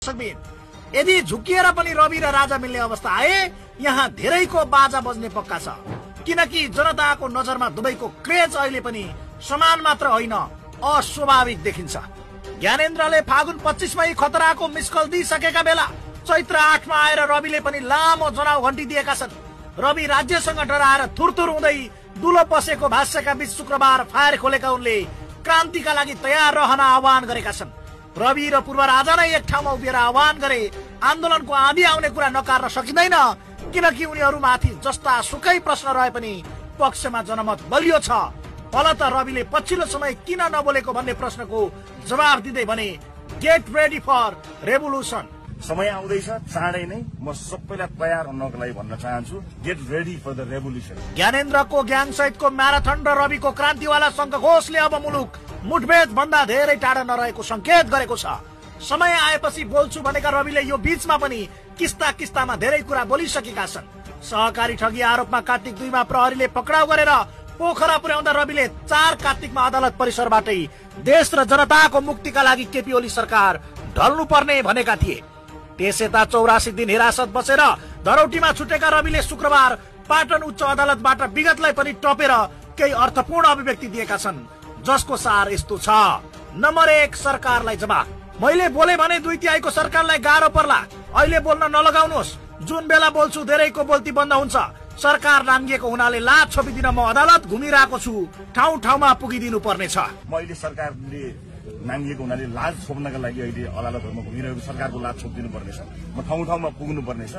दर्शकबिन, यदि झुकिएर पनि रवि र राजा मिल्ने अवस्था आए यहाँ धेरैको बाजा बज्ने पक्का छ, किनकि जनताको नजरमा दुवैको क्रेज अहिले पनि समान मात्र होइन अस्वाभाविक देखिन्छ। ज्ञानेन्द्रले फागुन 25 मै खतराको मिसकल दिइसकेका बेला चैत्र 8 मा आएर रविले पनि लामो जनाउ घण्टी दिएका छन्। रवि राज्यसँग डराएर थुरथुर हुँदै दुलो पसेको भाष्यका बीच शुक्रबार फायर खोलेका उनले क्रान्तिका लागि तयार रहन आह्वान गरेका छन्। रवि र पूर्व राजा नै एक ठाउँमा उभिएर आह्वान गरे आन्दोलनको आँधी आउने कुरा नकार्न सकिँदैन, किनकि उनीहरूमाथि जस्ता सुकै प्रश्न रहे पनि पक्षमा जनमत बलियो छ। फलत रविले पछिल्लो समय किन नबोलेको भन्ने प्रश्नको जवाब दिँदै भने, गेट रेडी फर रेभोल्युसन। समय आउँदैछ, चाँडै नै म सबैलाई तयार हुनको लागि भन्न चाहन्छु, get ready for the revolution. ज्ञानेन्द्रको ग्याङ सहितको म्याराथन र रविको क्रान्तिवाला शङ्खघोषले अब मुलुक मुठभेड भन्दा धेरै टाढा नरहेको संकेत गरेको छ। समय आएपछि बोल्छु भनेका रविले यो बीचमा पनि किस्ता किस्तामा धेरै कुरा बोलिसकेका छन्। सहकारी ठगी आरोपमा कार्तिक 2 मा प्रहरीले पक्राउ गरेर पोखरा पुर्याउँदा रविले 4 कार्तिकमा अदालत परिसरबाटै देश र जनताको मुक्तिका लागि केपी ओली सरकार ढल्नु पर्ने भनेका थिए। त्यसयता 84 दिन हिरासत बसेर धरौटीमा छुटेका रविले शुक्रबार पाटन उच्च अदालतबाट विगतलाई पनि टपेर केही अर्थपूर्ण अभिव्यक्ति दिएका छन्, जसको सार यस्तो छ। नम्बर 1, सरकारलाई जवाफ। मैले बोले भने 2/3 सरकारलाई गाह्रो पर्ला, अहिले बोल्न नलगाउनुहोस्। जुन बेला बोल्छु धेरैको बोल्ती बन्द हुन्छ। सरकार नाङ्गिएको हुनाले लाज छोपिदिन म अदालत घुमिरहेको छु, ठाउँ ठाउँमा पुगिदिनु पर्नेछ। मैले सरकारले नाङ्गिएको हुनाले लाज छोप्नका लागि अहिले अदालतहरुमा घुमिरहेको सरकारको लाज छोपिदिनु पर्नेछ, म ठाउँ ठाउँमा पुग्नु पर्नेछ।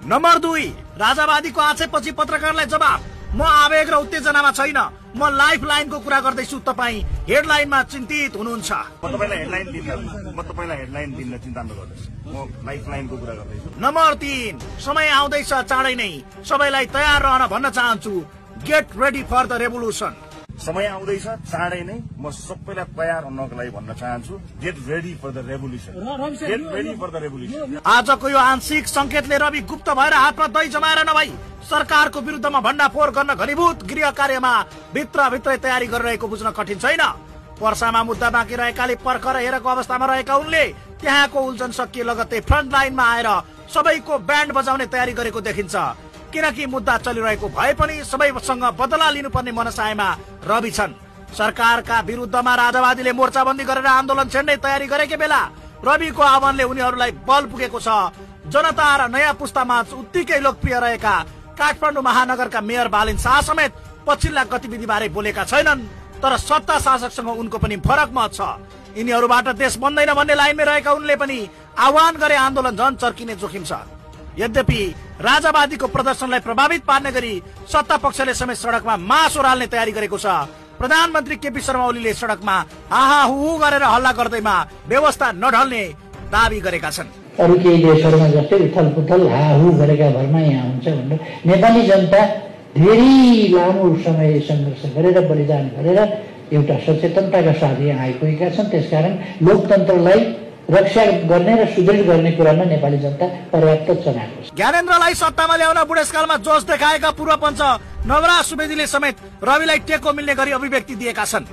नम्बर 2, राजावादीको आक्षेपपछि पत्रकारलाई जवाफ। म आवेग र उत्तेजनामा छैन, म लाइफ लाइनको कुरा गर्दैछु। तपाईँ हेडलाइनमा चिन्तित हुनुहुन्छ। म तपाईलाई हेडलाइन दिन चिन्ता नगर्नुहोस्, म लाइफ लाइनको कुरा गर्दैछु। नम्बर 3, समय आउँदैछ, चाँडै नै सबैलाई तयार रहन भन्न चाहन्छु, get ready for the revolution. समय आउँदैछ, चाँडै नै म सबैलाई तयार हुनको लागि भन्न चाहन्छु, get ready for the revolution. Get ready for the revolution. आजको यो आंशिक संकेतले रवि गुप्त भएर हातमा दही जमाएर नभई सरकारको विरुद्धमा भण्डाफोर गर्न घनीभूत गृह कार्यमा भित्रभित्रै तयारी गरिरहेको बुझ्न कठिन छैन। वर्षामा मुद्दा बाँकी रहेकाले पर्खर हेरेको अवस्थामा रहेका उनले त्यहाँको उल्झन सकिए लगत्तै फ्रन्ट लाइनमा आएर सबैको ब्यान्ड बजाउने तयारी गरेको देखिन्छ, किनकि मुद्दा चलिरहेको भए पनि सबैसँग बदला लिनुपर्ने मनसायमा रवि छन्। सरकारका विरुद्धमा राजावादीले मोर्चाबन्दी गरेर आन्दोलन छेड्ने तयारी गरेकै बेला रविको आह्वानले उनीहरूलाई बल पुगेको छ। जनता र नयाँ पुस्तामा उत्तिकै लोकप्रिय रहेका काठमाडौँ महानगरका मेयर बालिन शाह समेत पछिल्ला गतिविधि बारे बोलेका छैनन्, तर सत्ता शासकसँग उनको पनि फरक मत छ। यिनीहरूबाट देश बन्दैन भन्ने लाइनमै रहेका उनले पनि आह्वान गरे आन्दोलन झन चर्किने जोखिम छ। यद्यपि राजावादीको प्रदर्शनलाई प्रभावित पार्ने गरी सत्ता पक्षले समेत सडकमा मास ओह्राल्ने तयारी गरेको छ। प्रधानमन्त्री केपी शर्मा ओलीले सडकमा हाहाहुहु गरेर हल्ला गर्दैमा व्यवस्था नढल्ने दावी गरेका छन्। अरू केही देशहरूमा जस्तै उथल पुथल हाहाहु गरेका भरमा यहाँ हुन्छ भनेर नेपाली जनता धेरै लामो समय सङ्घर्ष गरेर बलिदान गरेर एउटा सचेतनताका साथ यहाँ आइपुगेका छन्। त्यसकारण लोकतन्त्रलाई रक्षा गर्ने र सुदृढ गर्ने कुरामा नेपाली जनता पर्याप्त चलाएको छ। ज्ञानेन्द्रलाई सत्तामा ल्याउन बुढेसकालमा जोश देखाएका पूर्व पञ्च नवराज सुवेदीले समेत रविलाई टेको मिल्ने गरी अभिव्यक्ति दिएका छन्।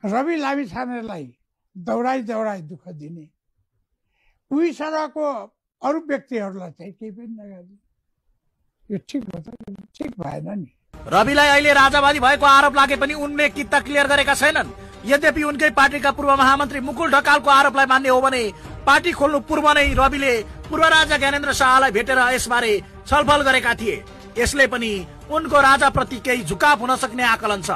रवि लामिछानेलाई दौडाई दुःख दिने, उही सरहको अरू व्यक्तिहरूलाई चाहिँ केही पनि नगर्ने, यो ठिक हो त? ठिक भएन नि। रविलाई अहिले राजावादी भएको आरोप लागे पनि उनले किता क्लियर गरेका छैनन्। यद्यपि उनकै पार्टीका पूर्व महामन्त्री मुकुल ढकालको आरोपलाई मान्ने हो भने पार्टी खोल्नु पूर्व नै रविले पूर्व राजा ज्ञानेन्द्र शाहलाई भेटेर यसबारे छलफल गरेका थिए। यसले पनि उनको राजाप्रति केही झुकाव हुन सक्ने आकलन छ।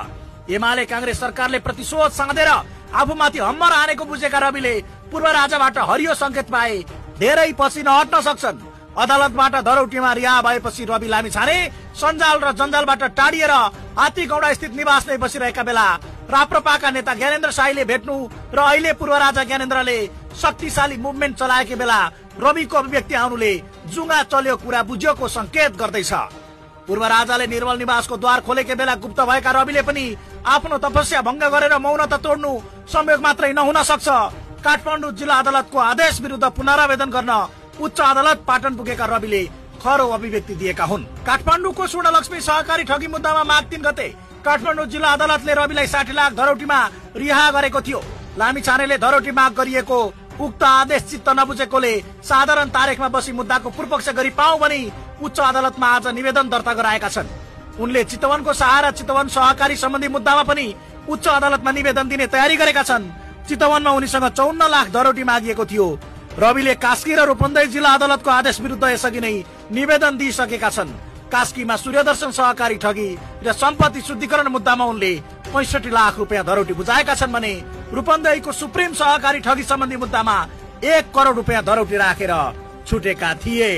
एमाले कांग्रेस सरकारले प्रतिशोध साँधेर आफूमाथि हम्मर हानेको बुझेका रविले पूर्व राजाबाट हरियो संकेत पाए धेरै पछि नहट्न सक्छन्। अदालतबाट धरौटीमा रिहा भएपछि रवि लामिछाने सञ्जाल र जन्जालबाट टाढिएर हात्तीगौडा स्थित निवास नै बसिरहेका बेला राप्रपाका नेता ज्ञानेन्द्र शाहीले भेट्नु र अहिले पूर्व राजा ज्ञानेन्द्रले शक्तिशाली मुभमेन्ट चलाएकै बेला रविको अभिव्यक्ति आउनुले जुङ्गा चल्यो कुरा बुझ्योको संकेत गर्दैछ। पूर्व राजाले निर्मल निवासको द्वार खोलेकै बेला गुप्त भएका रविले पनि आफ्नो तपस्या भङ्ग गरेर मौनता तोड्नु संयोग मात्रै नहुन सक्छ। काठमाडौँ जिल्ला अदालतको आदेश विरुद्ध पुनरावेदन गर्न उच्च अदालत पाटन पुगेका रविले खरो अभिव्यक्ति दिएका हुन्। काठमाडौँको स्वर्णलक्ष्मी सहकारी ठगी मुद्दामा माघ 3 गते काठमाडौँ जिल्ला अदालतले रविलाई 60 लाख धरौटीमा रिहा गरेको थियो। लामिछानेले धरौटी माग गरिएको उक्त आदेश चित्त नबुझेकोले साधारण तारिखमा बसी मुद्दाको पूर्वपक्ष गरी पाऊ भनी उच्च अदालतमा आज निवेदन दर्ता गराएका छन्। उनले चितवनको सहारा चितवन सहकारी सम्बन्धी मुद्दामा पनि उच्च अदालतमा निवेदन दिने तयारी गरेका छन्। चितवनमा उनीसँग 54 लाख दरौटी मागिएको थियो। रविले कास्की र रूपन्देही जिल्ला अदालतको आदेश विरुद्ध यसअघि नै निवेदन दिइसकेका छन्। कास्कीमा सूर्यदर्शन सहकारी ठगी र सम्पत्ति शुद्धिकरण मुद्दामा उनले 65 लाख रुपियाँ दरौटी बुझाएका छन् भने रूपन्देहीको सुप्रिम सहकारी ठगी सम्बन्धी मुद्दामा 1 करोड रुपियाँ दरौटी राखेर छुटेका थिए।